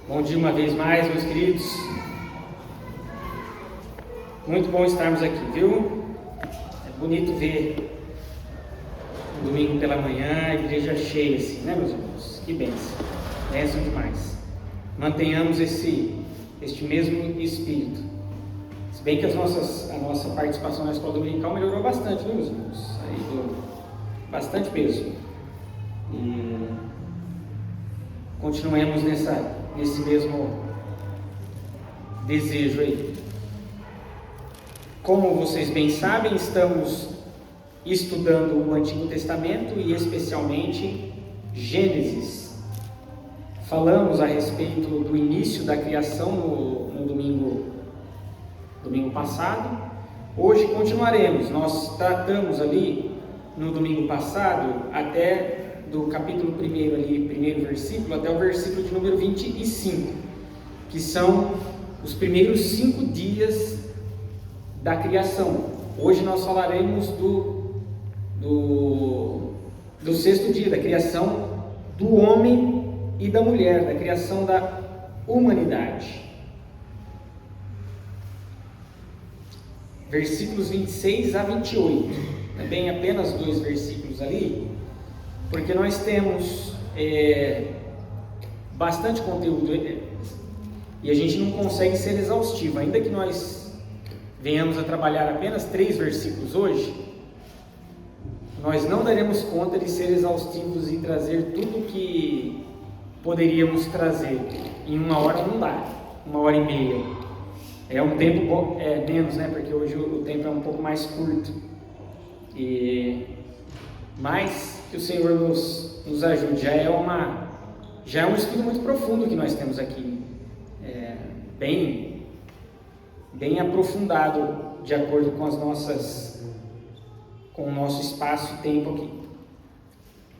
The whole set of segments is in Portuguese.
Bom dia uma vez mais, meus queridos. Muito bom estarmos aqui, viu? É bonito ver um domingo pela manhã, a igreja cheia assim, né, meus irmãos? Que bênção, bênção demais. Mantenhamos este mesmo espírito. Se bem que a nossa participação na escola dominical melhorou bastante, viu, meus irmãos? Aí deu bastante peso. E continuemos nesse mesmo desejo aí. Como vocês bem sabem, estamos estudando o Antigo Testamento e especialmente Gênesis. Falamos a respeito do início da criação no domingo passado. Hoje continuaremos. Nós tratamos ali no domingo passado até do capítulo 1 ali, primeiro versículo, até o versículo de número 25, que são os primeiros 5 dias da criação. Hoje nós falaremos do 6º dia, da criação do homem e da mulher, da criação da humanidade. Versículos 26 a 28, também apenas 2 versículos ali, porque nós temos bastante conteúdo e a gente não consegue ser exaustivo, ainda que nós venhamos a trabalhar apenas 3 versículos hoje, nós não daremos conta de ser exaustivos e trazer tudo que poderíamos trazer. Em 1 hora não dá, 1h30. É um tempo menos, né? Porque hoje o tempo é um pouco mais curto. Mas que o Senhor nos ajude. Já é um estudo muito profundo que nós temos aqui. Bem aprofundado, de acordo com o nosso espaço e tempo aqui.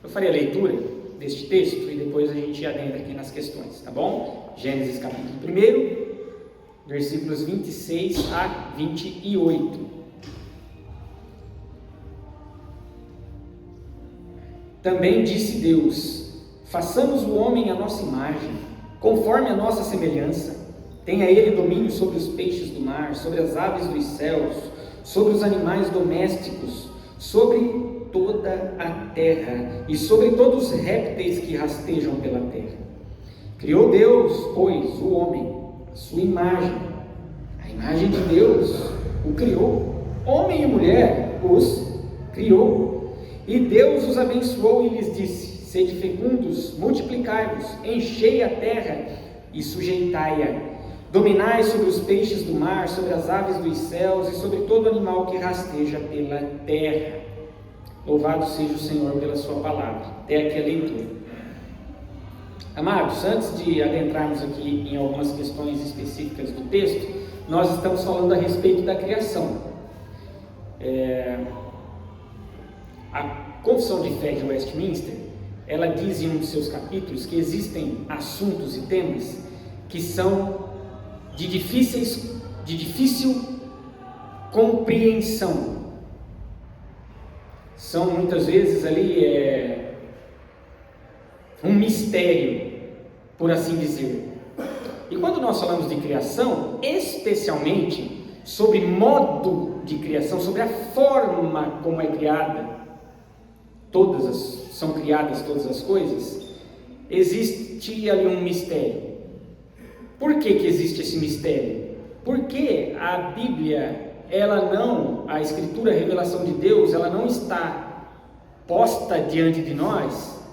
Eu farei a leitura deste texto e depois a gente adentra aqui nas questões, tá bom? Gênesis capítulo 1, versículos 26 a 28. Também disse Deus: façamos o homem à nossa imagem, conforme a nossa semelhança. Tenha ele domínio sobre os peixes do mar, sobre as aves dos céus, sobre os animais domésticos, sobre toda a terra e sobre todos os répteis que rastejam pela terra. Criou Deus, pois, o homem, a sua imagem. A imagem de Deus o criou. Homem e mulher os criou. E Deus os abençoou e lhes disse: sede fecundos, multiplicai-vos, enchei a terra e sujeitai-a. Dominai sobre os peixes do mar, sobre as aves dos céus e sobre todo animal que rasteja pela terra. Louvado seja o Senhor pela sua palavra. Até aqui a leitura. Amados, antes de adentrarmos aqui em algumas questões específicas do texto, nós estamos falando a respeito da criação. A Confissão de Fé de Westminster, ela diz em um de seus capítulos que existem assuntos e temas que são de difícil compreensão. São muitas vezes ali um mistério, por assim dizer. E quando nós falamos de criação, especialmente sobre modo de criação, sobre a forma como é criada, são criadas todas as coisas, existe ali um mistério. Por que existe esse mistério? Porque a Bíblia, a Escritura, a revelação de Deus, ela não está posta diante de nós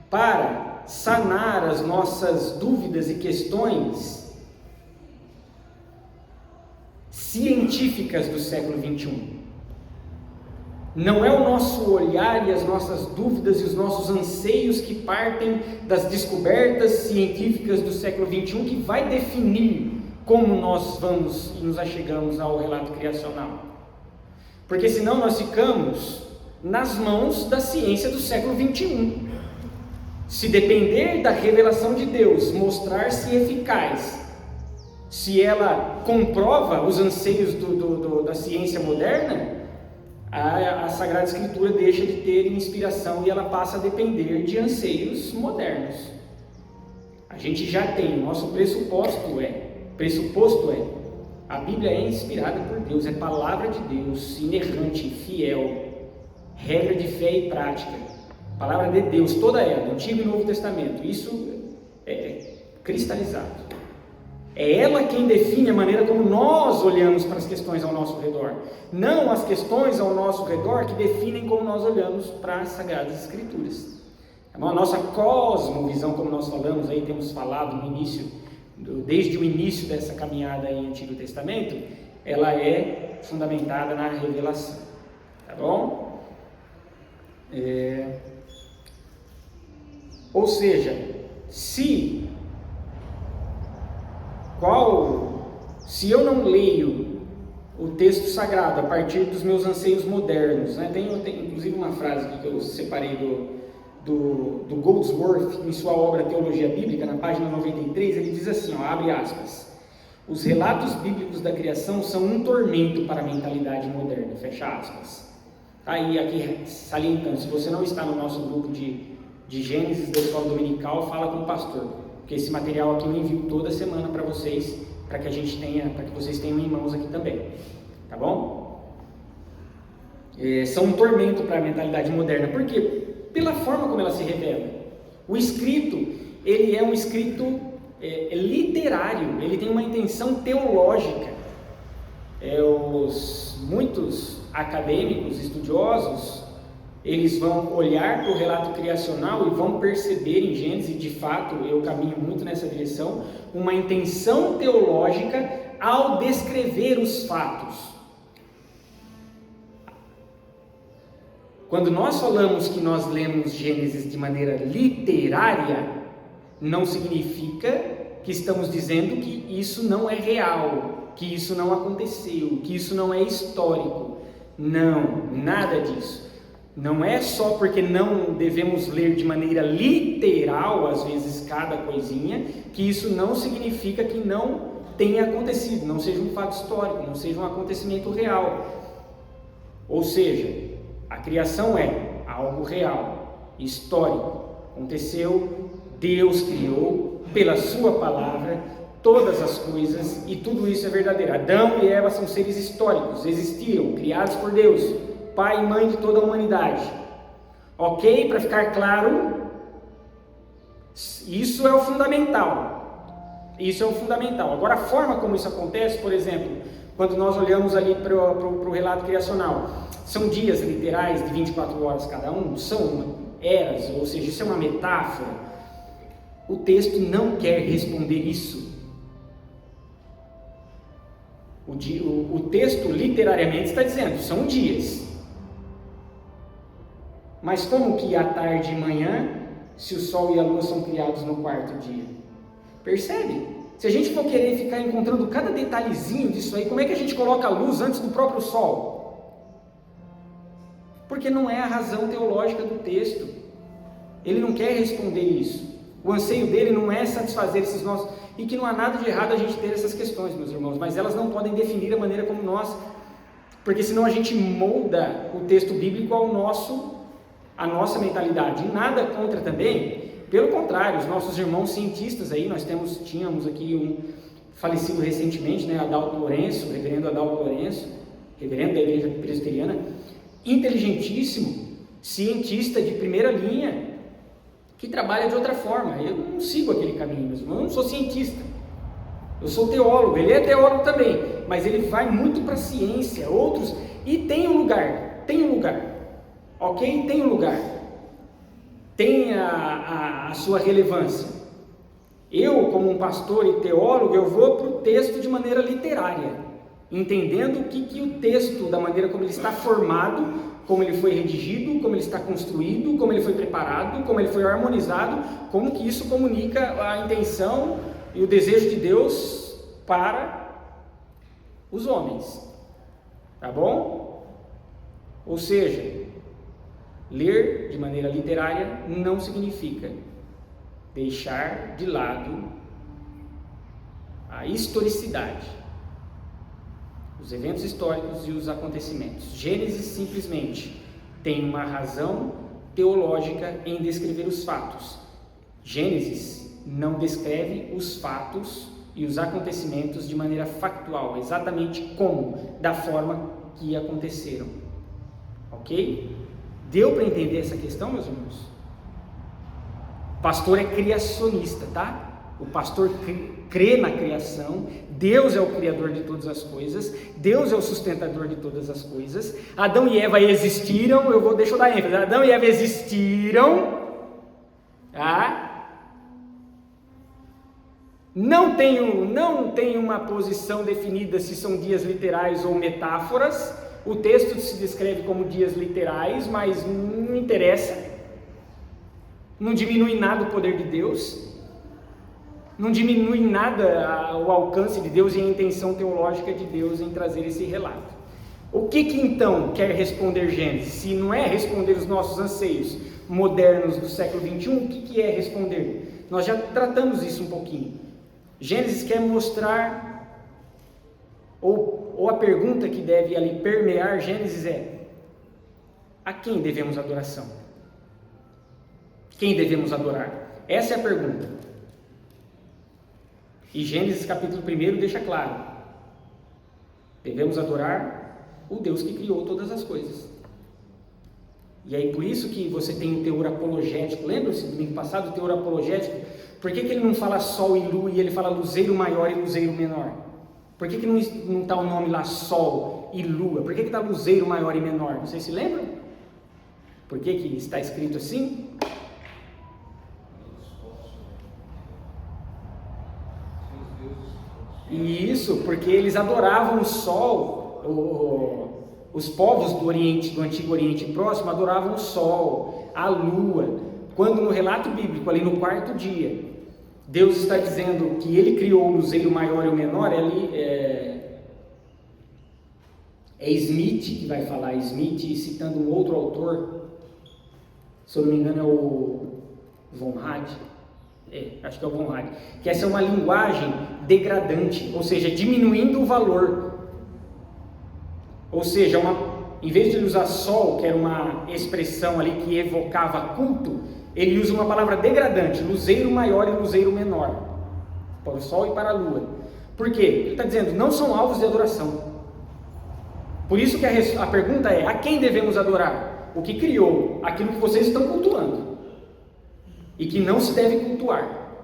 para sanar as nossas dúvidas e questões científicas do século XXI. Não é o nosso olhar e as nossas dúvidas e os nossos anseios que partem das descobertas científicas do século XXI que vai definir como nós vamos e nos achegamos ao relato criacional. Porque senão nós ficamos nas mãos da ciência do século XXI. Se depender da revelação de Deus mostrar-se eficaz, se ela comprova os anseios da ciência moderna, a Sagrada Escritura deixa de ter inspiração e ela passa a depender de anseios modernos. A gente já tem, o nosso pressuposto é, a Bíblia é inspirada por Deus, é palavra de Deus, inerrante, fiel, regra de fé e prática, palavra de Deus, toda ela, Antigo e Novo Testamento, isso é cristalizado. É ela quem define a maneira como nós olhamos para as questões ao nosso redor, não as questões ao nosso redor que definem como nós olhamos para as Sagradas Escrituras. A nossa cosmovisão, como nós falamos aí, temos falado no início, desde o início dessa caminhada em Antigo Testamento, ela é fundamentada na revelação, tá bom? Ou seja, se eu não leio o texto sagrado a partir dos meus anseios modernos, né? Tem inclusive uma frase aqui que eu separei do Goldsworth, em sua obra Teologia Bíblica, na página 93, ele diz assim, abre aspas, os relatos bíblicos da criação são um tormento para a mentalidade moderna, fecha aspas. Aí, aqui salientando, se você não está no nosso grupo de Gênesis da Escola Dominical, fala com o pastor, porque esse material aqui eu envio toda semana para vocês, para que vocês tenham em mãos aqui também, tá bom? São um tormento para a mentalidade moderna, por quê? Pela forma como ela se revela. O escrito, ele é um escrito literário, ele tem uma intenção teológica. Muitos acadêmicos, estudiosos, eles vão olhar para o relato criacional e vão perceber em Gênesis, de fato, eu caminho muito nessa direção, uma intenção teológica ao descrever os fatos. Quando nós falamos que nós lemos Gênesis de maneira literária, não significa que estamos dizendo que isso não é real, que isso não aconteceu, que isso não é histórico. Não, nada disso. Não é só porque não devemos ler de maneira literal, às vezes, cada coisinha, que isso não significa que não tenha acontecido, não seja um fato histórico, não seja um acontecimento real. Ou seja, a criação é algo real, histórico, aconteceu, Deus criou, pela sua palavra, todas as coisas, e tudo isso é verdadeiro. Adão e Eva são seres históricos, existiram, criados por Deus, pai e mãe de toda a humanidade. Ok? Para ficar claro, isso é o fundamental. Isso é o fundamental. Agora, a forma como isso acontece, por exemplo, quando nós olhamos ali para o relato criacional, são dias literais de 24 horas cada um? São eras, ou seja, isso é uma metáfora? O texto não quer responder isso. O texto literariamente está dizendo, são dias. Mas como que a tarde e manhã, se o sol e a lua são criados no quarto dia? Percebe? Se a gente for querer ficar encontrando cada detalhezinho disso aí, como é que a gente coloca a luz antes do próprio sol? Porque não é a razão teológica do texto. Ele não quer responder isso. O anseio dele não é satisfazer esses nossos... E que não há nada de errado a gente ter essas questões, meus irmãos, mas elas não podem definir a maneira como nós... Porque senão a gente molda o texto bíblico à nossa mentalidade. E nada contra também, pelo contrário, os nossos irmãos cientistas aí, tínhamos aqui um falecido recentemente, né, Adalto Lourenço, reverendo Adalto Lourenço, reverendo da Igreja Presbiteriana, inteligentíssimo, cientista de primeira linha, que trabalha de outra forma. Eu não sigo aquele caminho, mas eu não sou cientista, eu sou teólogo, ele é teólogo também, mas ele vai muito para a ciência, outros, e tem um lugar, ok? Tem um lugar, tem a sua relevância. Eu, como um pastor e teólogo, eu vou para o texto de maneira literária, entendendo o que o texto, da maneira como ele está formado, como ele foi redigido, como ele está construído, como ele foi preparado, como ele foi harmonizado, como que isso comunica a intenção e o desejo de Deus para os homens, tá bom? Ou seja, ler de maneira literária não significa deixar de lado a historicidade, os eventos históricos e os acontecimentos. Gênesis simplesmente tem uma razão teológica em descrever os fatos. Gênesis não descreve os fatos e os acontecimentos de maneira factual, exatamente como, da forma que aconteceram. Ok? Deu para entender essa questão, meus irmãos? O pastor é criacionista, tá? O pastor crê na criação. Deus é o criador de todas as coisas, Deus é o sustentador de todas as coisas. Adão e Eva existiram, deixa eu dar ênfase, Adão e Eva existiram, tá? Não tem uma posição definida se são dias literais ou metáforas. O texto se descreve como dias literais, mas não interessa, não diminui nada o poder de Deus, não diminui nada o alcance de Deus e a intenção teológica de Deus em trazer esse relato. O que então quer responder Gênesis? Se não é responder os nossos anseios modernos do século XXI, o que é responder? Nós já tratamos isso um pouquinho. Gênesis quer mostrar, ou a pergunta que deve ali permear Gênesis é: a quem devemos adoração? Quem devemos adorar? Essa é a pergunta. E Gênesis capítulo 1 deixa claro: devemos adorar o Deus que criou todas as coisas. E aí por isso que você tem o teor apologético. Lembra-se do domingo passado, o teor apologético? Por que ele não fala sol e lua e ele fala luzeiro maior e luzeiro menor? Por que não está o nome lá sol e lua? Por que está luzeiro maior e menor? Vocês se lembram? Por que está escrito assim? E isso porque eles adoravam o sol. Os povos do Oriente, do Antigo Oriente Próximo, adoravam o sol, a lua. Quando no relato bíblico, ali no quarto dia, Deus está dizendo que Ele criou o luzeiro maior e o menor, ali é Smith que vai falar, Smith citando um outro autor, se eu não me engano é o Von Rad, acho que é o Von Rad, que essa é uma linguagem degradante, ou seja, diminuindo o valor. Ou seja, em vez de ele usar sol, que era uma expressão ali que evocava culto, ele usa uma palavra degradante, luzeiro maior e luzeiro menor, para o sol e para a lua. Por quê? Ele está dizendo, não são alvos de adoração. Por isso que a pergunta é: a quem devemos adorar? O que criou aquilo que vocês estão cultuando e que não se deve cultuar,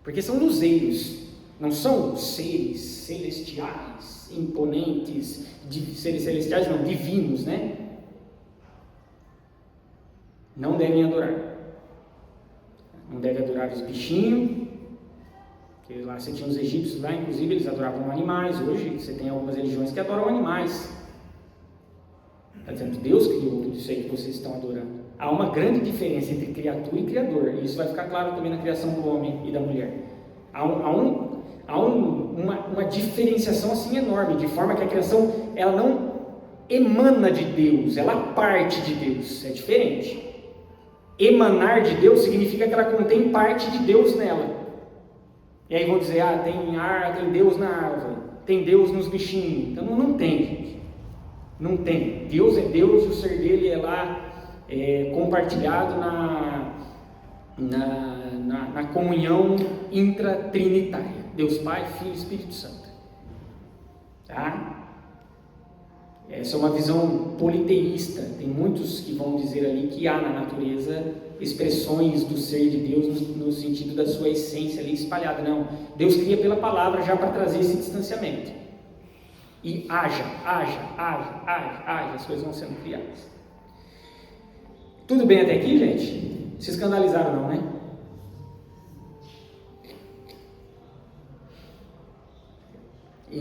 porque são luzeiros, não são seres celestiais, imponentes, seres celestiais não, divinos, né? Não devem adorar. Não deve adorar os bichinhos, que lá você tinha os egípcios lá, inclusive eles adoravam animais. Hoje você tem algumas religiões que adoram animais. Está dizendo, Deus criou tudo isso aí que vocês estão adorando. Há uma grande diferença entre criatura e criador, e isso vai ficar claro também na criação do homem e da mulher. Há uma diferenciação assim enorme, de forma que a criação ela não emana de Deus, ela parte de Deus, é diferente. Emanar de Deus significa que ela contém parte de Deus nela. E aí vão dizer, tem Deus na árvore, tem Deus nos bichinhos. Então não tem, gente. Não tem. Deus é Deus e o ser dele é lá compartilhado na comunhão intratrinitária. Deus Pai, Filho e Espírito Santo. Tá? Essa é uma visão politeísta. Tem muitos que vão dizer ali que há na natureza expressões do ser de Deus no sentido da sua essência ali espalhada. Não, Deus cria pela palavra já para trazer esse distanciamento. E haja, as coisas vão sendo criadas. Tudo bem até aqui, gente? Se escandalizaram não, né? E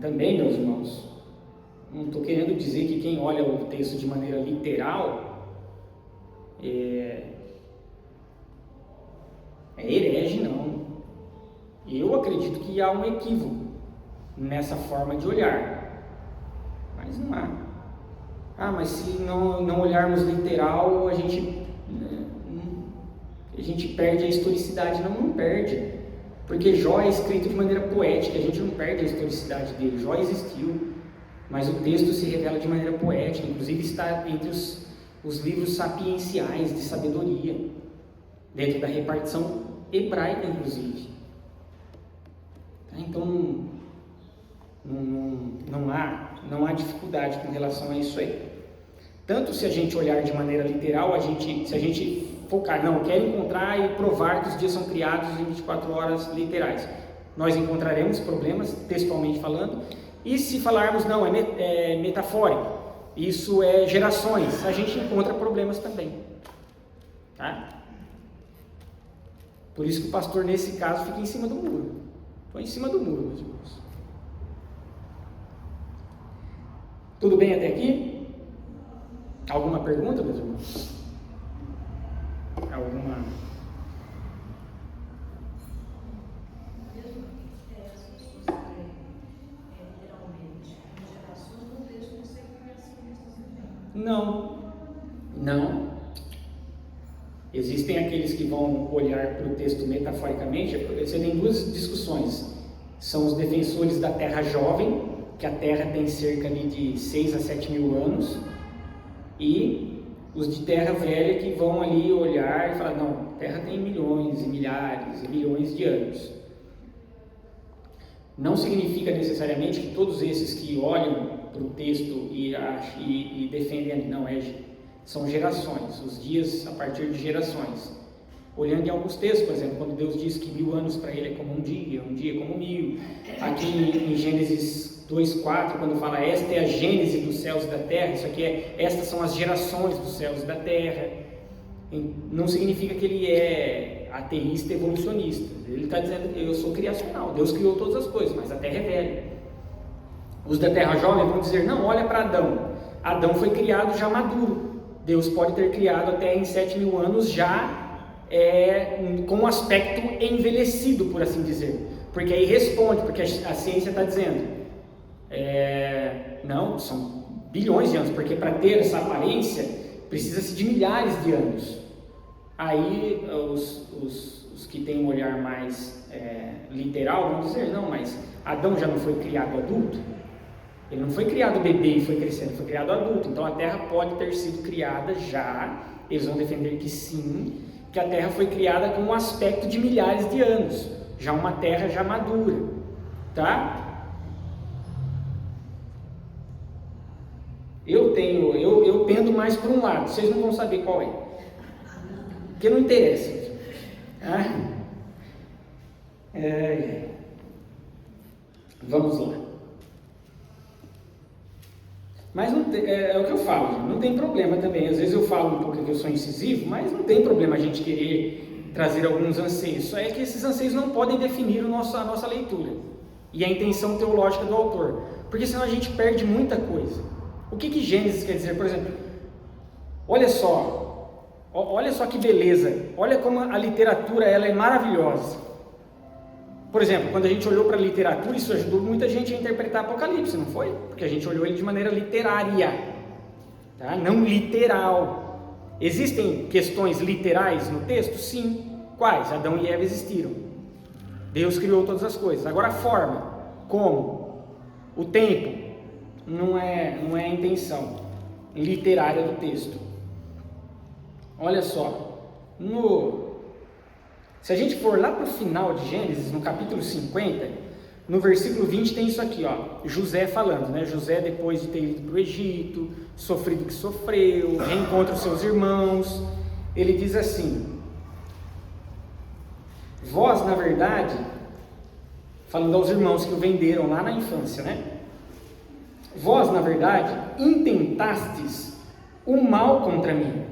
também, meus irmãos, não estou querendo dizer que quem olha o texto de maneira literal é herege, não. Eu acredito que há um equívoco nessa forma de olhar, mas não há. Mas se não olharmos literal, a gente perde a historicidade. Não perde, porque Jó é escrito de maneira poética, a gente não perde a historicidade dele. Jó existiu, mas o texto se revela de maneira poética, inclusive está entre os livros sapienciais de sabedoria, dentro da repartição hebraica, inclusive. Então, não há dificuldade com relação a isso aí. Tanto se a gente olhar de maneira literal, se a gente focar, não, quero encontrar e provar que os dias são criados em 24 horas literais, nós encontraremos problemas, textualmente falando. E se falarmos, não, é metafórico, isso é gerações, a gente encontra problemas também. Tá? Por isso que o pastor, nesse caso, fica em cima do muro. Foi em cima do muro, meus irmãos. Tudo bem até aqui? Alguma pergunta, meus irmãos? Alguma? Não. Existem aqueles que vão olhar para o texto metaforicamente. Você tem duas discussões. São os defensores da Terra jovem, que a Terra tem cerca de 6 a 7 mil anos, e os de Terra velha que vão ali olhar e falar, não, a Terra tem milhões e milhares e milhões de anos. Não significa necessariamente que todos esses que olham para o texto e defendem ali, não, são gerações, os dias a partir de gerações. Olhando em alguns textos, por exemplo, quando Deus diz que 1000 anos para Ele é como um dia como 1000. Aqui em Gênesis 2:4, quando fala, esta é a gênese dos céus e da terra, isso aqui estas são as gerações dos céus e da terra. Não significa que ele é ateísta, evolucionista. Ele está dizendo que eu sou criacional, Deus criou todas as coisas, mas a terra é velha. Os da terra jovem vão dizer, não, olha para Adão. Adão foi criado já maduro. Deus pode ter criado até em 7 mil anos já com um aspecto envelhecido, por assim dizer. Porque aí responde, porque a ciência está dizendo, não, são bilhões de anos, porque para ter essa aparência precisa-se de milhares de anos. Aí os que têm um olhar mais literal vão dizer, não, mas Adão já não foi criado adulto? Ele não foi criado bebê e foi crescendo, foi criado adulto. Então a Terra pode ter sido criada já, eles vão defender que sim, que a Terra foi criada com um aspecto de milhares de anos, já uma Terra já madura, tá? Eu pendo mais para um lado, vocês não vão saber qual é, porque não interessa. Vamos lá. Mas não tem, é o que eu falo, não tem problema também. Às vezes eu falo um pouco que eu sou incisivo, mas não tem problema a gente querer trazer alguns anseios. Só é que esses anseios não podem definir a nossa leitura e a intenção teológica do autor, porque senão a gente perde muita coisa. O que Gênesis quer dizer? Por exemplo, olha só que beleza, olha como a literatura ela é maravilhosa. Por exemplo, quando a gente olhou para a literatura, isso ajudou muita gente a interpretar Apocalipse, não foi? Porque a gente olhou ele de maneira literária, tá? Não literal. Existem questões literais no texto? Sim. Quais? Adão e Eva existiram. Deus criou todas as coisas. Agora a forma, como? O tempo, não é a intenção literária do texto. Olha só, se a gente for lá para o final de Gênesis, no capítulo 50, no versículo 20 tem isso aqui, ó, José falando, né? José, depois de ter ido para o Egito, sofrido o que sofreu, reencontra os seus irmãos, ele diz assim, vós, na verdade, falando aos irmãos que o venderam lá na infância, né? Vós, na verdade, intentastes o mal contra mim,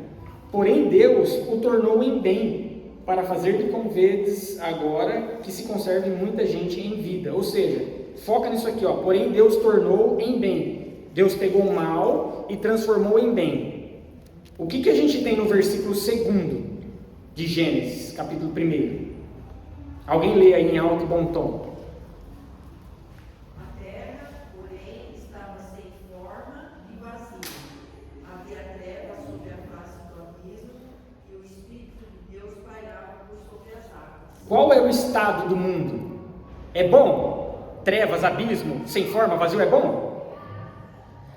porém Deus o tornou em bem, para fazer de como vedes agora que se conserve muita gente em vida. Ou seja, foca nisso aqui, ó. Porém Deus tornou em bem. Deus pegou o mal e transformou em bem. O que a gente tem no versículo 2 de Gênesis, capítulo 1? Alguém lê aí em alto e bom tom. A terra, porém, estava sem forma e vazia. Havia trevas sobre a face do abismo, e o Espírito de Deus pairava por sobre as águas. Qual é o estado do mundo? É bom? Trevas, abismo, sem forma, vazio é bom?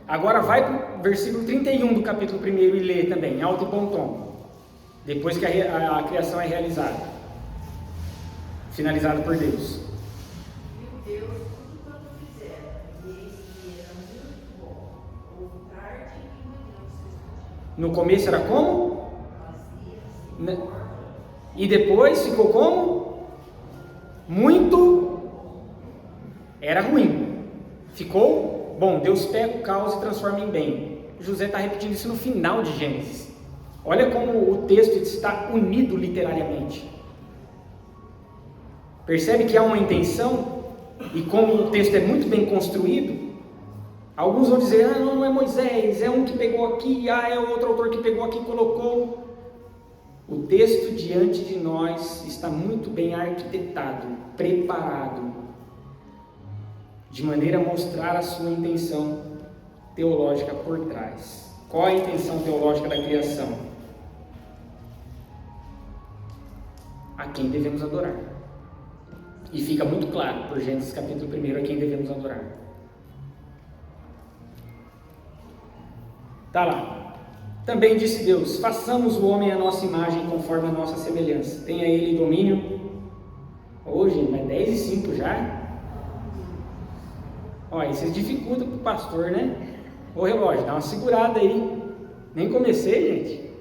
Agora vai para o versículo 31 do capítulo 1 e lê também, em alto e bom tom. Depois que a criação é realizada. finalizado por Deus. Viu Deus tudo quanto fizeram, e eis que era muito bom. Houve tarde e manhã o sexto dia. No começo era como? Vazia, sem forma. E depois ficou como? Muito. Era ruim. Ficou bom. Deus pega o caos e transforma em bem. José está repetindo isso no final de Gênesis. Olha como o texto está unido literariamente. Percebe que há uma intenção? E como o texto é muito bem construído, alguns vão dizer, não é Moisés, é um que pegou aqui, é outro autor que pegou aqui e colocou. O texto diante de nós está muito bem arquitetado, preparado, de maneira a mostrar a sua intenção teológica por trás. Qual a intenção teológica da criação? A quem devemos adorar. E fica muito claro, por Gênesis capítulo 1, a quem devemos adorar. Está lá. Também disse Deus, façamos o homem à nossa imagem, conforme a nossa semelhança. Tenha ele domínio. Hoje, mas 10:05 já. Olha, isso dificulta para o pastor, né? Ô relógio, dá uma segurada aí. Nem comecei, gente.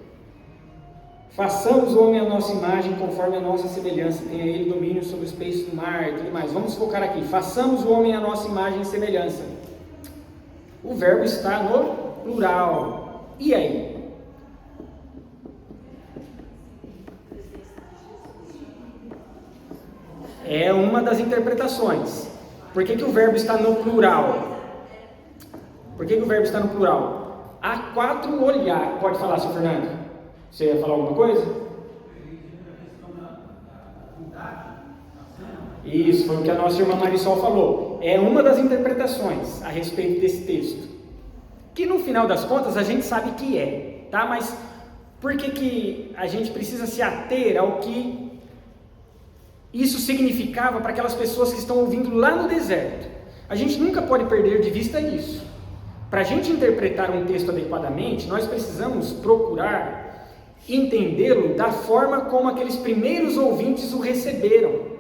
Façamos o homem à nossa imagem, conforme a nossa semelhança. Tenha ele domínio sobre os peixes do mar e tudo mais. Vamos focar aqui. Façamos o homem à nossa imagem e semelhança. O verbo está no plural. E aí? É uma das interpretações. Por que o verbo está no plural? Por que o verbo está no plural? Há 4 olhares. Pode falar, seu Fernando? Você ia falar alguma coisa? Isso, foi o que a nossa irmã Marisol falou. É uma das interpretações a respeito desse texto. Que no final das contas a gente sabe que é, tá? Mas por que a gente precisa se ater ao que isso significava para aquelas pessoas que estão ouvindo lá no deserto? A gente nunca pode perder de vista isso. Para a gente interpretar um texto adequadamente, nós precisamos procurar entendê-lo da forma como aqueles primeiros ouvintes o receberam.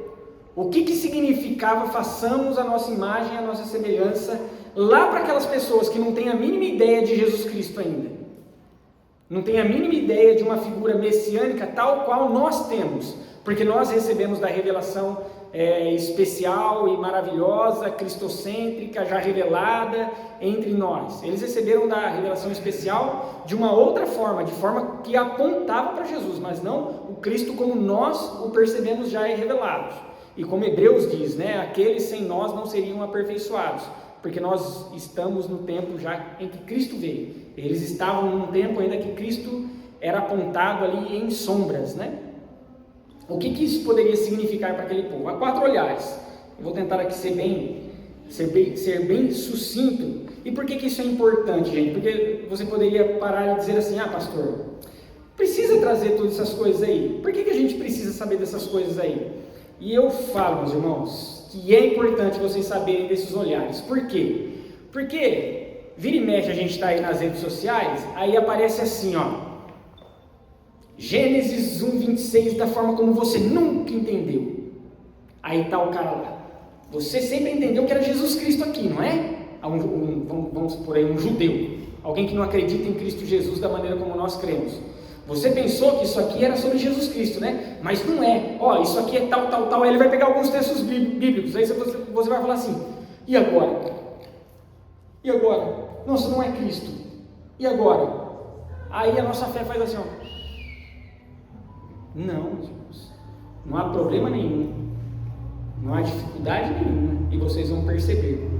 O que significava façamos a nossa imagem, a nossa semelhança, lá para aquelas pessoas que não têm a mínima ideia de Jesus Cristo ainda. Não têm a mínima ideia de uma figura messiânica tal qual nós temos. Porque nós recebemos da revelação especial e maravilhosa, cristocêntrica, já revelada entre nós. Eles receberam da revelação especial de uma outra forma, de forma que apontava para Jesus, mas não o Cristo como nós o percebemos já revelado. E como Hebreus diz, aqueles sem nós não seriam aperfeiçoados, porque nós estamos no tempo já em que Cristo veio. Eles estavam num tempo ainda que Cristo era apontado ali em sombras, O que isso poderia significar para aquele povo? Há 4 olhares. Eu vou tentar aqui ser bem sucinto. E por que isso é importante, gente? Porque você poderia parar e dizer assim, pastor, precisa trazer todas essas coisas aí. Por que a gente precisa saber dessas coisas aí? E eu falo, meus irmãos, que é importante vocês saberem desses olhares. Por quê? Porque vira e mexe a gente está aí nas redes sociais, aí aparece assim, Gênesis 1:26, da forma como você nunca entendeu. Aí está o cara lá. Você sempre entendeu que era Jesus Cristo aqui, não é? Vamos por aí, um judeu. Alguém que não acredita em Cristo Jesus da maneira como nós cremos. Você pensou que isso aqui era sobre Jesus Cristo, Mas não é. Isso aqui é tal. Aí ele vai pegar alguns textos bíblicos. Aí você vai falar assim, e agora? E agora? Nossa, não é Cristo. E agora? Aí a nossa fé faz assim, Não, meus irmãos, não há problema nenhum, não há dificuldade nenhuma, e vocês vão perceber.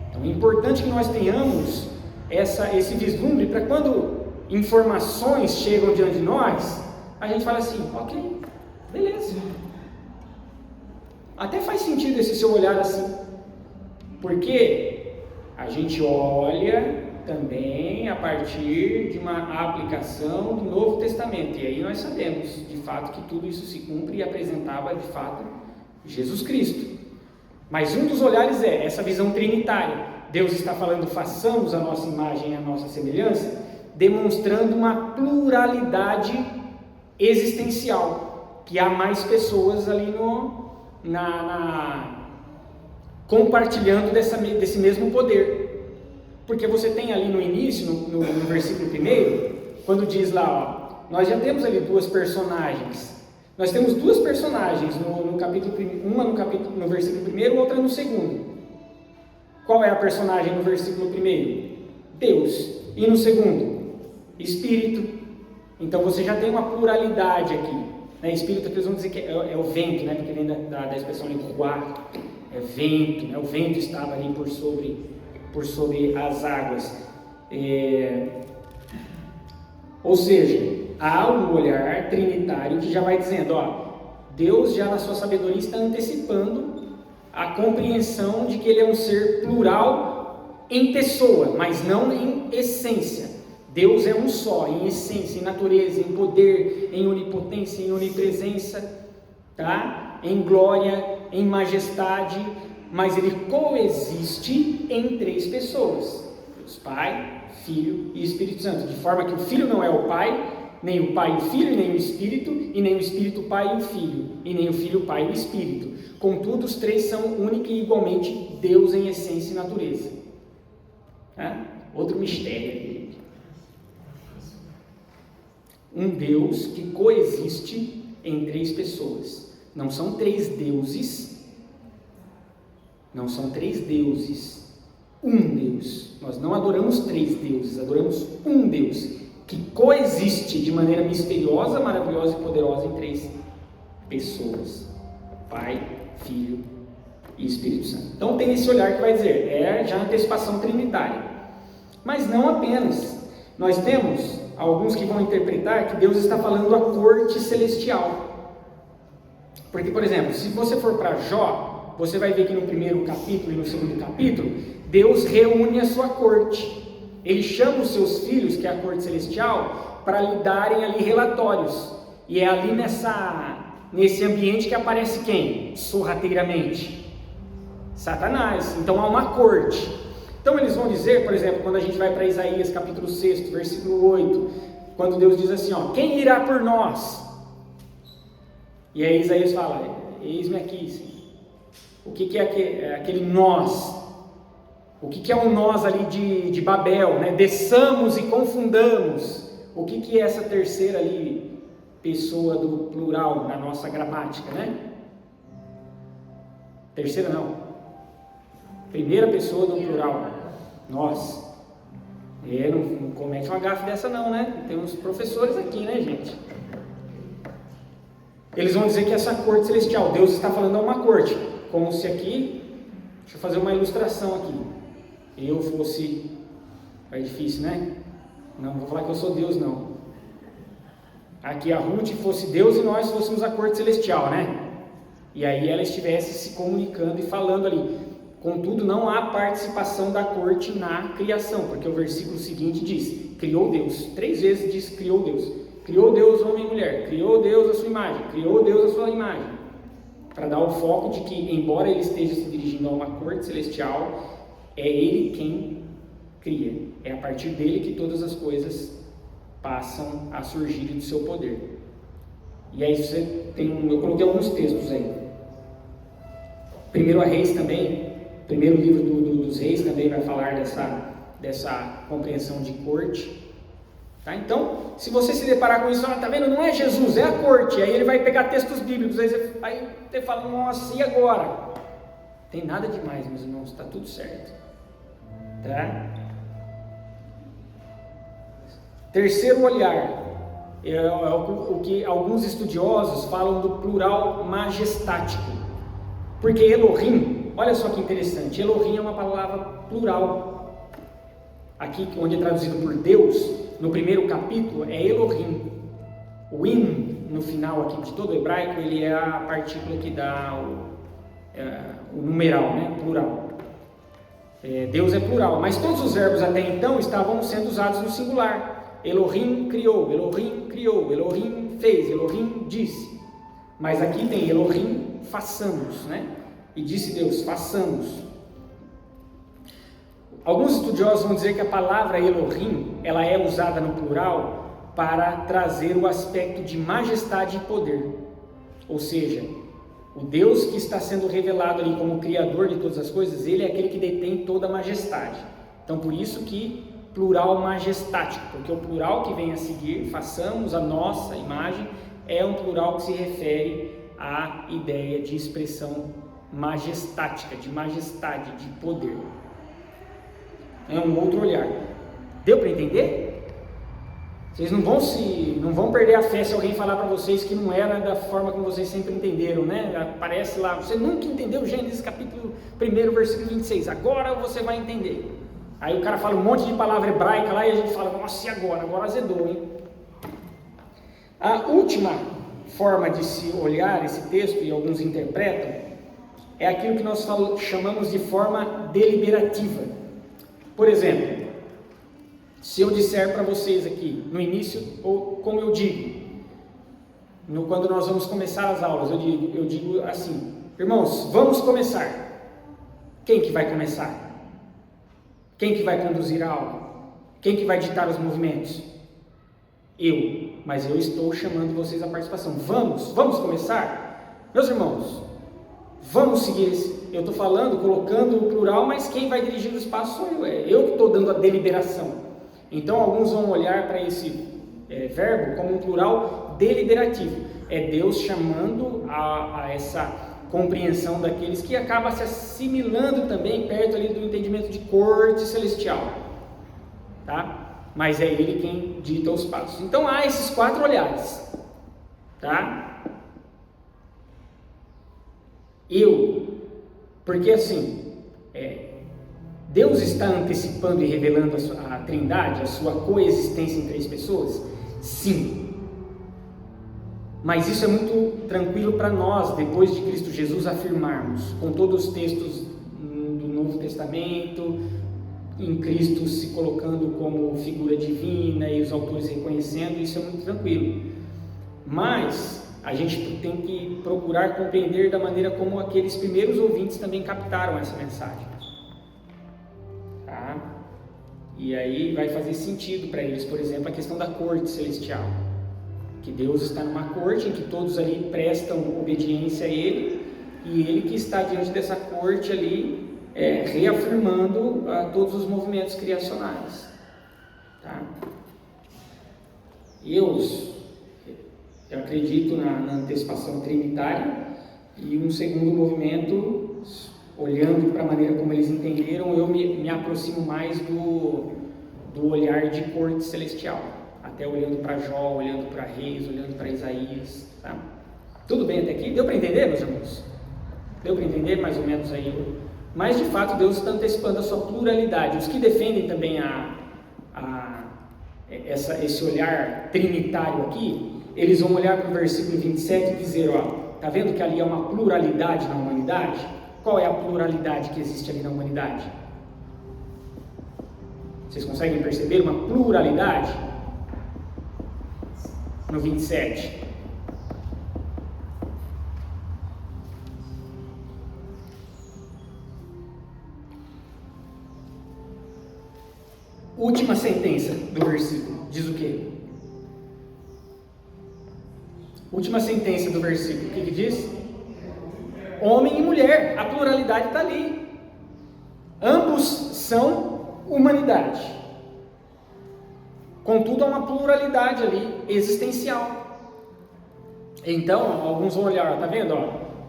Então é importante que nós tenhamos esse vislumbre para quando informações chegam diante de nós, a gente fala assim, ok, beleza. Até faz sentido esse seu olhar assim, porque a gente olha também a partir de uma aplicação do Novo Testamento, e aí nós sabemos de fato que tudo isso se cumpre e apresentava de fato Jesus Cristo. Mas um dos olhares é essa visão trinitária. Deus está falando, façamos a nossa imagem e a nossa semelhança, demonstrando uma pluralidade existencial. que há mais pessoas ali compartilhando desse mesmo poder. Porque você tem ali no início, no versículo 1, quando diz lá, ó, nós já temos ali duas personagens. Nós temos duas personagens no capítulo, uma no versículo 1, outra no 2. Qual é a personagem no versículo 1? Deus. E no 2? Espírito. Então você já tem uma pluralidade aqui. Né? Espírito, que eles vão dizer que é o vento, né? Porque vem da expressão linguar, é vento, né? O vento estava ali por sobre as águas. Ou seja, há um olhar trinitário que já vai dizendo, ó, Deus já na sua sabedoria está antecipando a compreensão de que Ele é um ser plural em pessoa, mas não em essência. Deus é um só, em essência, em natureza, em poder, em onipotência, em onipresença, tá? Em glória, em majestade, mas Ele coexiste em 3 pessoas, Deus Pai, Filho e Espírito Santo, de forma que o Filho não é o Pai, nem o Pai e o Filho, nem o Espírito, e nem o Espírito o Pai e o Filho, e nem o Filho o Pai e o Espírito. Contudo, os 3 são única e igualmente Deus em essência e natureza. Tá? Outro mistério. Um Deus que coexiste em 3 pessoas. Não são 3 deuses. Não são 3 deuses. Um Deus. Nós não adoramos 3 deuses, adoramos um Deus que coexiste de maneira misteriosa, maravilhosa e poderosa em 3 pessoas: Pai, Filho e Espírito Santo. Então tem esse olhar que vai dizer, já a antecipação trinitária. Mas não apenas. Nós temos alguns que vão interpretar que Deus está falando da corte celestial. Porque, por exemplo, se você for para Jó, você vai ver que no 1º capítulo e no 2º capítulo, Deus reúne a sua corte. Ele chama os seus filhos, que é a corte celestial, para lhe darem ali relatórios. E é ali nesse ambiente que aparece quem? Sorrateiramente? Satanás. Então há uma corte. Então eles vão dizer, por exemplo, quando a gente vai para Isaías capítulo 6, versículo 8, quando Deus diz assim, ó, quem irá por nós? E aí Isaías fala, eis-me aqui, Senhor. O que é aquele nós? O que é um nós ali de Babel, né? Desçamos e confundamos. O que é essa terceira ali, pessoa do plural na nossa gramática, né? Terceira não. Primeira pessoa do plural. Nós. Não comete uma gafe dessa não, né? Tem uns professores aqui, né, gente? Eles vão dizer que essa corte celestial, Deus está falando a uma corte. Como se aqui, deixa eu fazer uma ilustração aqui. Eu fosse, é difícil, né? Não vou falar que eu sou Deus, não. Aqui a Ruth fosse Deus e nós fôssemos a corte celestial, né? E aí ela estivesse se comunicando e falando ali. Contudo, não há participação da corte na criação, porque o versículo seguinte diz, criou Deus. 3 vezes diz, criou Deus. Criou Deus homem e mulher, criou Deus a sua imagem, criou Deus a sua imagem. Para dar o foco de que, embora ele esteja se dirigindo a uma corte celestial, é ele quem cria. É a partir dele que todas as coisas passam a surgir do seu poder. E aí você tem, eu coloquei alguns textos aí. Primeiro a Reis também, primeiro livro dos Reis também vai falar dessa compreensão de corte. Tá? Então, se você se deparar com isso, tá vendo? Não é Jesus, é a corte. Aí ele vai pegar textos bíblicos, aí você fala, nossa, e agora? Tem nada demais, meus irmãos, está tudo certo. Tá? Terceiro olhar é o que alguns estudiosos falam do plural majestático, porque Elohim, olha só que interessante, Elohim é uma palavra plural. Aqui onde é traduzido por Deus, no 1º capítulo é Elohim. O in no final aqui de todo o hebraico, ele é a partícula que dá o numeral, né? Plural. Deus é plural, mas todos os verbos até então estavam sendo usados no singular. Elohim criou, Elohim fez, Elohim disse. Mas aqui tem Elohim façamos, né? E disse Deus, façamos. Alguns estudiosos vão dizer que a palavra Elohim, ela é usada no plural para trazer o aspecto de majestade e poder. Ou seja, o Deus que está sendo revelado ali como Criador de todas as coisas, Ele é aquele que detém toda a majestade. Então, por isso que plural majestático, porque o plural que vem a seguir, façamos a nossa imagem, é um plural que se refere à ideia de expressão majestática, de majestade, de poder. É um outro olhar. Deu para entender? Vocês não vão perder a fé se alguém falar para vocês que não era da forma como vocês sempre entenderam, né? Aparece lá, você nunca entendeu Gênesis capítulo 1, versículo 26, agora você vai entender. Aí o cara fala um monte de palavra hebraica lá e a gente fala, nossa, e agora? Agora azedou, hein? A última forma de se olhar esse texto, e alguns interpretam, é aquilo que nós chamamos de forma deliberativa. Por exemplo, se eu disser para vocês aqui, no início, ou como eu digo, quando nós vamos começar as aulas, eu digo assim, irmãos, vamos começar. Quem que vai começar? Quem que vai conduzir a aula? Quem que vai ditar os movimentos? Eu, mas eu estou chamando vocês à participação. Vamos começar? Meus irmãos, vamos seguir eu estou falando, colocando o plural, mas quem vai dirigir o espaço sou eu, é eu que estou dando a deliberação. Então alguns vão olhar para esse verbo como um plural deliberativo. É Deus chamando a essa compreensão daqueles que acaba se assimilando também perto ali do entendimento de corte celestial, tá? Mas é Ele quem dita os passos. Então há esses 4 olhares, tá? Porque assim, Deus está antecipando e revelando a Trindade, a sua coexistência em 3 pessoas? Sim. Mas isso é muito tranquilo para nós, depois de Cristo Jesus, afirmarmos, com todos os textos do Novo Testamento, em Cristo se colocando como figura divina e os autores reconhecendo, isso é muito tranquilo. Mas a gente tem que procurar compreender da maneira como aqueles primeiros ouvintes também captaram essa mensagem. Tá? E aí vai fazer sentido para eles, por exemplo, a questão da corte celestial. Que Deus está numa corte em que todos ali prestam obediência a Ele, e Ele que está diante dessa corte ali, reafirmando todos os movimentos criacionais. Tá? Eu acredito na antecipação trinitária, e um segundo movimento, olhando para a maneira como eles entenderam, eu me aproximo mais do olhar de corte celestial. Até olhando para Jó, olhando para Reis, olhando para Isaías, tá? Tudo bem até aqui? Deu para entender, meus irmãos? Deu para entender mais ou menos aí? Mas de fato Deus está antecipando a sua pluralidade. Os que defendem também esse olhar trinitário aqui, eles vão olhar para o versículo 27 e dizer, tá vendo que ali há uma pluralidade na humanidade? Qual é a pluralidade que existe ali na humanidade? Vocês conseguem perceber uma pluralidade? No 27. Última sentença do versículo, diz o quê? Última sentença do versículo, o que diz? Homem e mulher, a pluralidade está ali. Ambos são humanidade. Contudo, há uma pluralidade ali, existencial. Então, alguns vão olhar, tá vendo?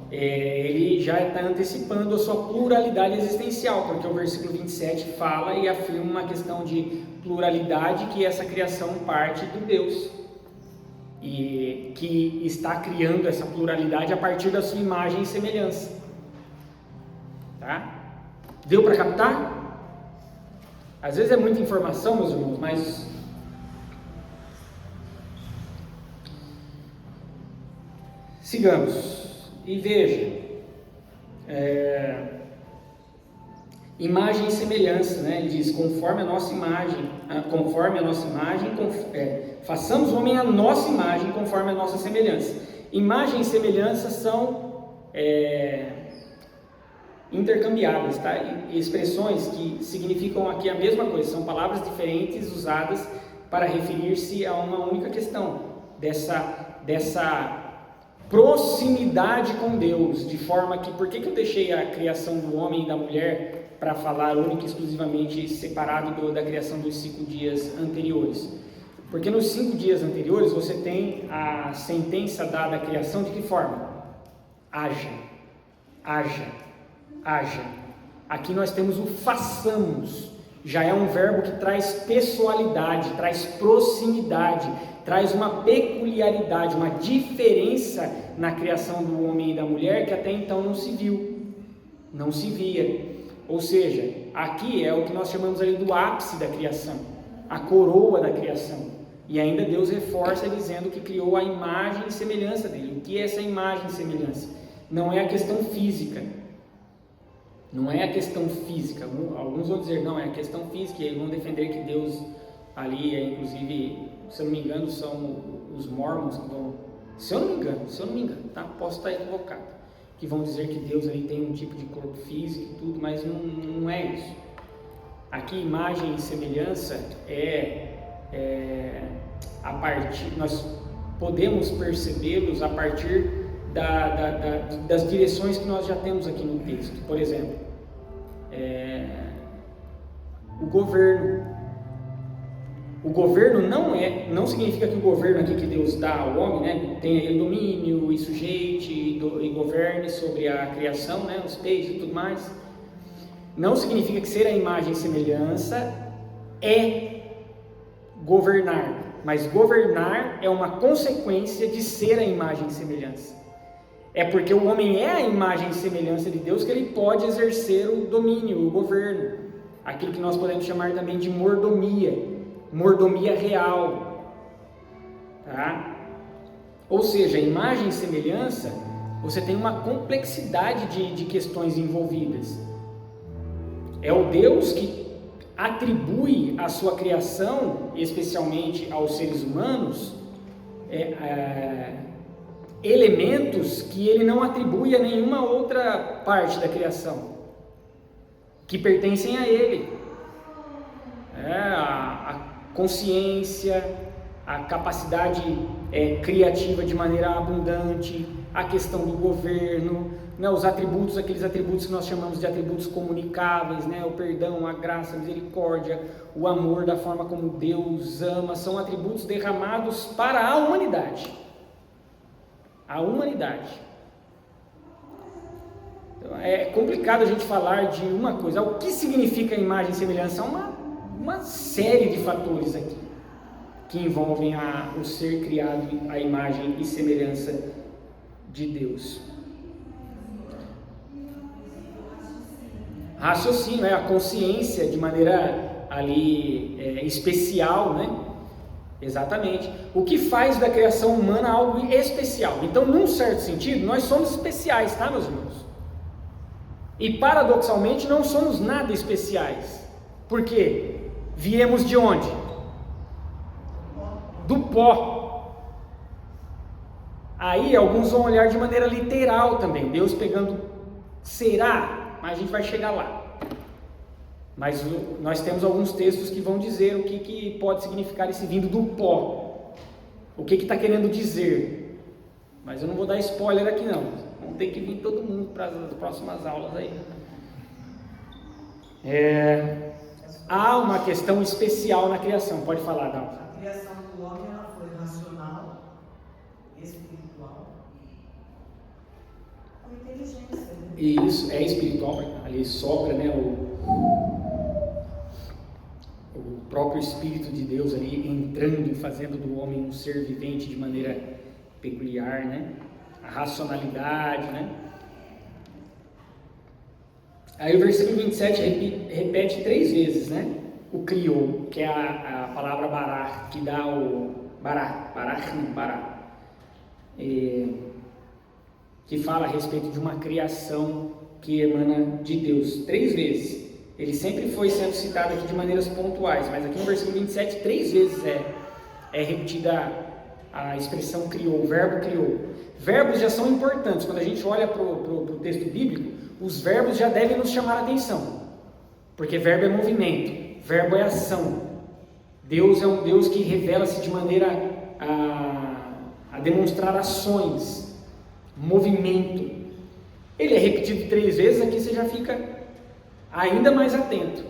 Ele já está antecipando a sua pluralidade existencial, porque o versículo 27 fala e afirma uma questão de pluralidade, que essa criação parte do Deus, e que está criando essa pluralidade a partir da sua imagem e semelhança. Tá? Deu para captar? Às vezes é muita informação, meus irmãos, mas sigamos e veja, imagem e semelhança, né? Ele diz, conforme a nossa imagem, façamos o homem a nossa imagem, conforme a nossa semelhança. Imagem e semelhança são intercambiáveis, tá? Expressões que significam aqui a mesma coisa, são palavras diferentes usadas para referir-se a uma única questão, dessa proximidade com Deus, de forma que, por que eu deixei a criação do homem e da mulher para falar única e exclusivamente separado da criação dos 5 dias anteriores? Porque nos 5 dias anteriores você tem a sentença dada à criação de que forma? Haja, haja, haja. Aqui nós temos o façamos, já é um verbo que traz pessoalidade, traz proximidade, traz uma peculiaridade, uma diferença na criação do homem e da mulher que até então não se viu, não se via. Ou seja, aqui é o que nós chamamos ali do ápice da criação, a coroa da criação. E ainda Deus reforça dizendo que criou a imagem e semelhança dele. O que é essa imagem e semelhança? Não é a questão física. Não é a questão física. Alguns vão dizer, não, é a questão física. E aí vão defender que Deus ali, inclusive, se eu não me engano, são os mormons que vão... Se eu não me engano, tá? Posso estar equivocado. Que vão dizer que Deus ali tem um tipo de corpo físico e tudo, mas não é isso. Aqui, imagem e semelhança a partir, nós podemos percebê-los a partir das direções que nós já temos aqui no texto. Por exemplo, o governo não significa que o governo aqui que Deus dá ao homem, né, tenha ele domínio e sujeite e governe sobre a criação, né, os peixes e tudo mais. Não significa que ser a imagem e semelhança é governar, mas governar é uma consequência de ser a imagem e semelhança. É porque o homem é a imagem e semelhança de Deus que ele pode exercer o domínio, o governo, aquilo que nós podemos chamar também de mordomia real, tá? Ou seja, a imagem e semelhança, você tem uma complexidade de questões envolvidas. É o Deus que atribui a sua criação, especialmente aos seres humanos, elementos que ele não atribui a nenhuma outra parte da criação, que pertencem a ele. A consciência, a capacidade criativa de maneira abundante, a questão do governo, né, os atributos, aqueles atributos que nós chamamos de atributos comunicáveis, né, o perdão, a graça, a misericórdia, o amor, da forma como Deus ama, são atributos derramados para a humanidade. A humanidade. Então, é complicado a gente falar de uma coisa. O que significa a imagem e semelhança? Uma série de fatores aqui que envolvem o ser criado, a imagem e semelhança de Deus. Raciocínio, a consciência de maneira ali especial, né? Exatamente. O que faz da criação humana algo especial. Então, num certo sentido, nós somos especiais, tá, meus irmãos? E paradoxalmente não somos nada especiais. Por quê? Viemos de onde? Do pó. Aí alguns vão olhar de maneira literal também. Deus pegando, será? Mas a gente vai chegar lá. Mas nós temos alguns textos que vão dizer o que pode significar esse vindo do pó. O que está querendo dizer. Mas eu não vou dar spoiler aqui não. Vamos ter que vir todo mundo para as próximas aulas aí. Há uma questão especial na criação. Pode falar, Dalva. A criação do homem ela foi racional, espiritual, com inteligência. Né? Isso, é espiritual. Ali sopra, né, o próprio Espírito de Deus ali entrando e fazendo do homem um ser vivente de maneira peculiar, né? A racionalidade, né? Aí o versículo 27 repete 3 vezes, né? O criou, que é a palavra bará, que dá o bará, que fala a respeito de uma criação que emana de Deus. 3 vezes. Ele sempre foi sendo citado aqui de maneiras pontuais, mas aqui no versículo 27, 3 vezes é repetida a expressão criou, o verbo criou. Verbos já são importantes. Quando a gente olha para o texto bíblico, os verbos já devem nos chamar a atenção, porque verbo é movimento, verbo é ação. Deus é um Deus que revela-se de maneira a demonstrar ações. movimento. Ele é repetido 3 vezes, aqui você já fica ainda mais atento.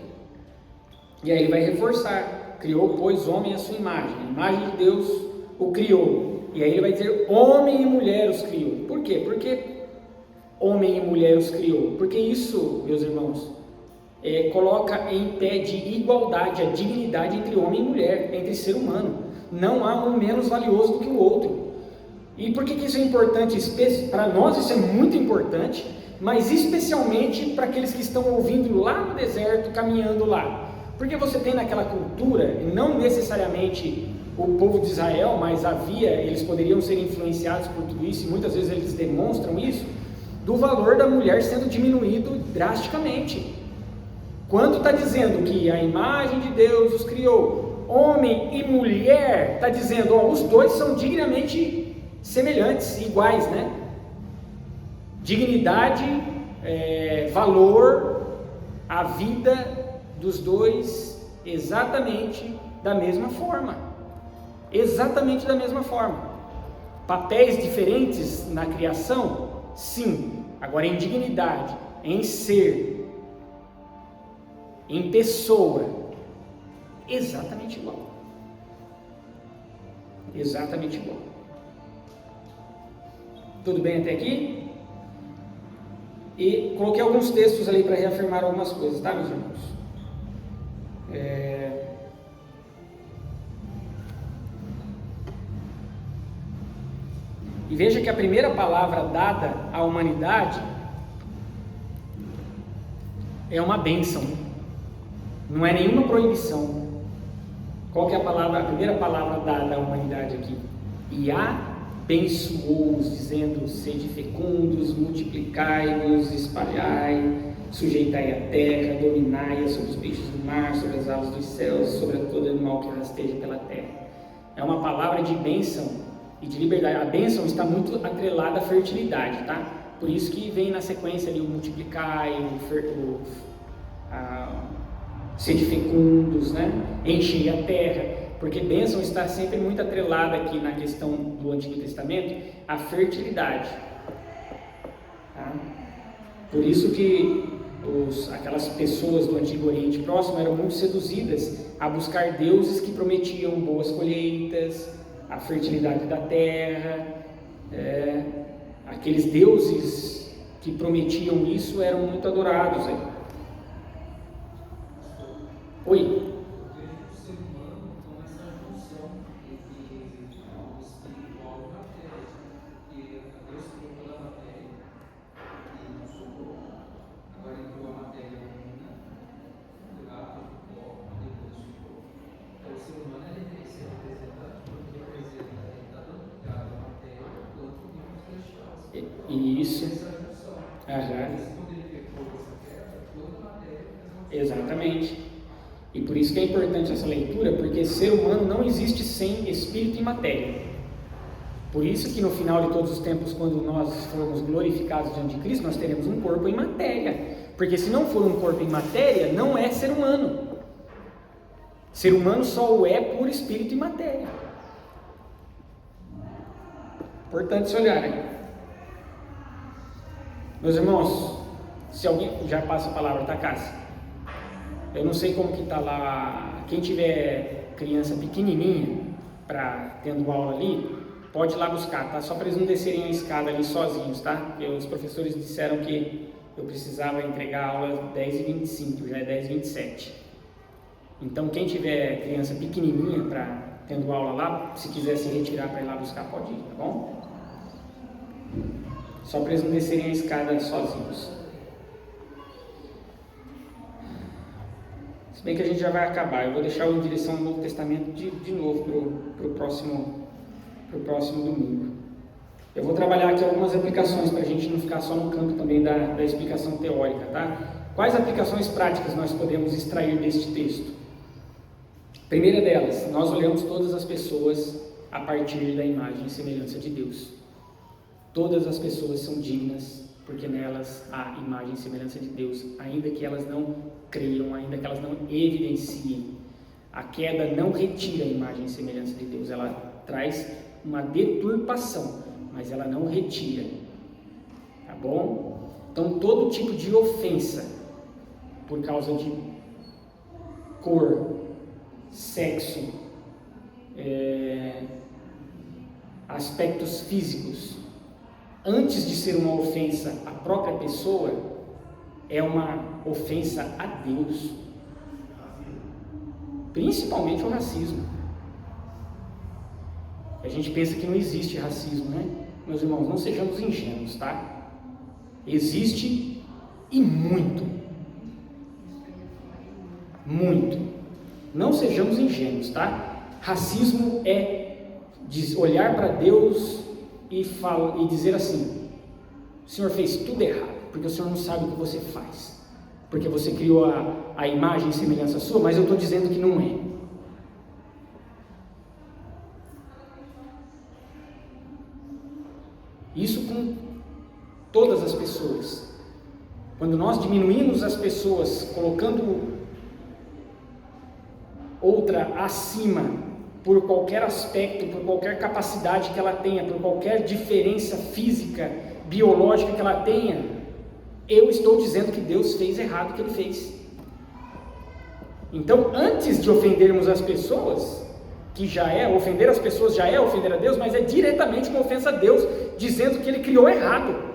E aí ele vai reforçar: criou, pois, homem à sua imagem. A imagem de Deus o criou. E aí ele vai dizer: homem e mulher os criou. Por quê? Porque homem e mulher os criou. Porque isso, meus irmãos, coloca em pé de igualdade a dignidade entre homem e mulher, entre ser humano. Não há um menos valioso do que o outro. E por que isso é importante? Para nós isso é muito importante, mas especialmente para aqueles que estão ouvindo lá no deserto, caminhando lá. Porque você tem naquela cultura, não necessariamente o povo de Israel, mas eles poderiam ser influenciados por tudo isso, e muitas vezes eles demonstram isso, do valor da mulher sendo diminuído drasticamente. Quando está dizendo que a imagem de Deus os criou, homem e mulher, está dizendo, os dois são dignamente semelhantes, iguais, né? Dignidade, valor, a vida dos dois exatamente da mesma forma. Exatamente da mesma forma. Papéis diferentes na criação? Sim. Agora em dignidade, em ser, em pessoa, exatamente igual. Exatamente igual. Tudo bem até aqui? E coloquei alguns textos ali para reafirmar algumas coisas, tá, meus irmãos? E veja que a primeira palavra dada à humanidade é uma bênção, não é nenhuma proibição. Qual que é a primeira palavra dada à humanidade aqui? E abençoou-os, dizendo: sede fecundos, multiplicai-vos, espalhai, sujeitai a terra, dominai-a sobre os peixes do mar, sobre as aves dos céus, sobre todo animal que rasteja pela terra. É uma palavra de bênção e de liberdade. A bênção está muito atrelada à fertilidade, tá? Por isso que vem na sequência ali o multiplicai, sede fecundos, né? Enchei a terra, porque bênção está sempre muito atrelada aqui na questão do Antigo Testamento à fertilidade, tá? Por isso que aquelas pessoas do Antigo Oriente Próximo eram muito seduzidas a buscar deuses que prometiam boas colheitas, a fertilidade da terra. Aqueles deuses que prometiam isso eram muito adorados. Oi? Isso. Exatamente. E por isso que é importante essa leitura, porque ser humano não existe sem espírito e matéria. Por isso que no final de todos os tempos, quando nós formos glorificados diante de Cristo, nós teremos um corpo em matéria. Porque se não for um corpo em matéria, não é ser humano. Ser humano só o é por espírito e matéria. Importante se olhar aí. Meus irmãos, se alguém já passa a palavra, tá, Cássia? Eu não sei como que tá lá. Quem tiver criança pequenininha tendo aula ali, pode ir lá buscar, tá? Só para eles não descerem a escada ali sozinhos, tá? Porque os professores disseram que eu precisava entregar a aula 10h25, já é 10h27. Então quem tiver criança pequenininha tendo aula lá, se quiser se retirar para ir lá buscar, pode ir, tá bom? Só para eles não descerem a escada sozinhos. Se bem que a gente já vai acabar, eu vou deixar em direção ao Novo Testamento de novo para o próximo domingo. Eu vou trabalhar aqui algumas aplicações para a gente não ficar só no campo também da explicação teórica, tá? Quais aplicações práticas nós podemos extrair deste texto? Primeira delas, nós olhamos todas as pessoas a partir da imagem e semelhança de Deus. Todas as pessoas são dignas, porque nelas há imagem e semelhança de Deus, ainda que elas não creiam, ainda que elas não evidenciem. A queda não retira a imagem e semelhança de Deus, ela traz uma deturpação, mas ela não retira. bom? Então, todo tipo de ofensa por causa de cor, sexo, aspectos físicos, antes de ser uma ofensa à própria pessoa, é uma ofensa a Deus. Principalmente o racismo. A gente pensa que não existe racismo, né? Meus irmãos, não sejamos ingênuos, tá? Existe e muito. Muito. Não sejamos ingênuos, tá? Racismo é olhar para Deus e dizer assim: o Senhor fez tudo errado, porque o Senhor não sabe o que você faz, porque você criou a imagem e semelhança sua, mas eu estou dizendo que não é. Isso com todas as pessoas. Quando nós diminuímos as pessoas, colocando outra acima, por qualquer aspecto, por qualquer capacidade que ela tenha, por qualquer diferença física, biológica que ela tenha, eu estou dizendo que Deus fez errado o que Ele fez. Então, antes de ofendermos as pessoas, ofender as pessoas já é ofender a Deus, mas é diretamente uma ofensa a Deus, dizendo que Ele criou errado.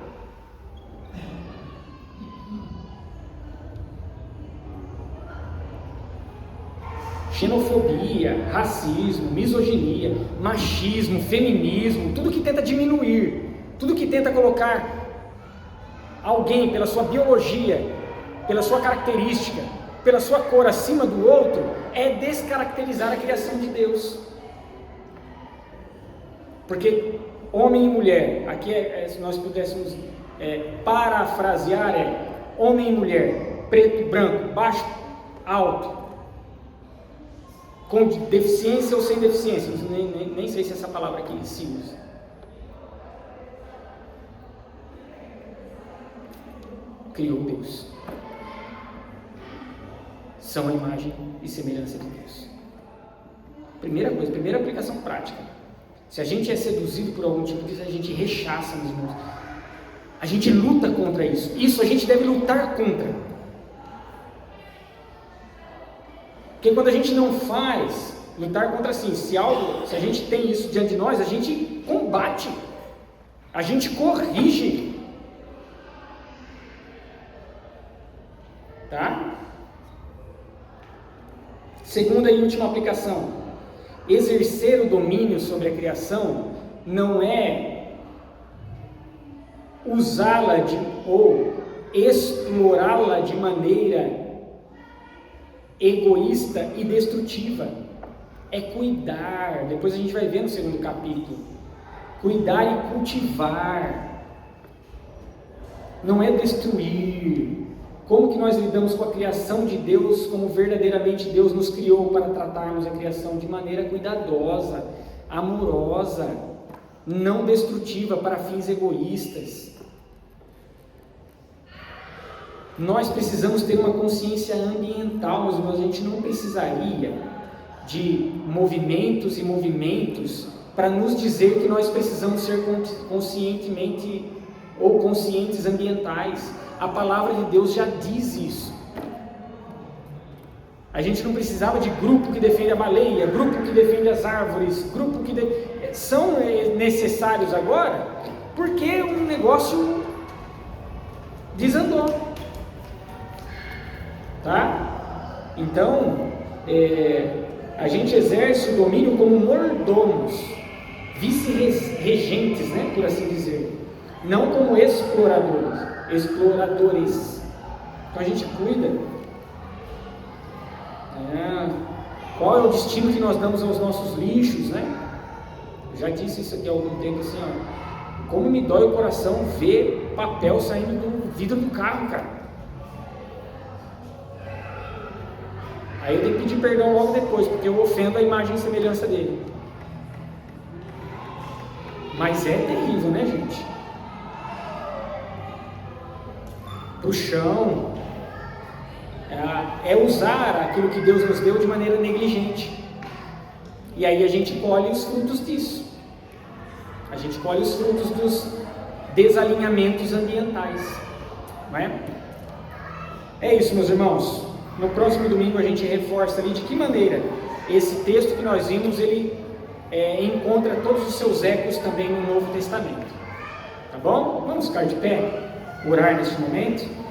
Xenofobia, racismo, misoginia, machismo, feminismo, tudo que tenta diminuir, tudo que tenta colocar alguém pela sua biologia, pela sua característica, pela sua cor acima do outro, é descaracterizar a criação de Deus. Porque homem e mulher, aqui se nós pudéssemos parafrasear, homem e mulher, preto, branco, baixo, alto, com deficiência ou sem deficiência, nem sei se essa palavra aqui se usa. Criou Deus. São a imagem e semelhança de Deus. Primeira coisa, primeira aplicação prática. Se a gente é seduzido por algum tipo disso, a gente rechaça, meus irmãos. A gente luta contra isso. Isso a gente deve lutar contra. Porque quando a gente não faz, lutar contra assim, se a gente tem isso diante de nós, a gente combate, a gente corrige. Tá? Segunda e última aplicação: exercer o domínio sobre a criação não é usá-la ou explorá-la de maneira egoísta e destrutiva. É cuidar, depois a gente vai ver no segundo capítulo, cuidar e cultivar, não é destruir. Como que nós lidamos com a criação de Deus, como verdadeiramente Deus nos criou para tratarmos a criação de maneira cuidadosa, amorosa, não destrutiva para fins egoístas. Nós precisamos ter uma consciência ambiental, meus irmãos. A gente não precisaria de movimentos e movimentos para nos dizer que nós precisamos ser conscientemente ou conscientes ambientais. A palavra de Deus já diz isso. A gente não precisava de grupo que defende a baleia, grupo que defende as árvores, grupo que são necessários agora, porque o negócio desandou. Tá? Então, a gente exerce o domínio como mordomos, vice-regentes, né, por assim dizer, não como exploradores. Então a gente cuida. Qual é o destino que nós damos aos nossos lixos, né? Eu já disse isso aqui há algum tempo, assim, ó, como me dói o coração ver papel saindo do vidro do carro, cara. Aí eu tenho que pedir perdão logo depois, porque eu ofendo a imagem e semelhança dele. Mas é terrível, né, gente? Pro chão, é usar aquilo que Deus nos deu de maneira negligente. E aí a gente colhe os frutos disso. A gente colhe os frutos desalinhamentos ambientais. Não é? É isso, meus irmãos. No próximo domingo a gente reforça ali de que maneira esse texto que nós vimos, ele encontra todos os seus ecos também no Novo Testamento. Tá bom? Vamos ficar de pé, orar neste momento.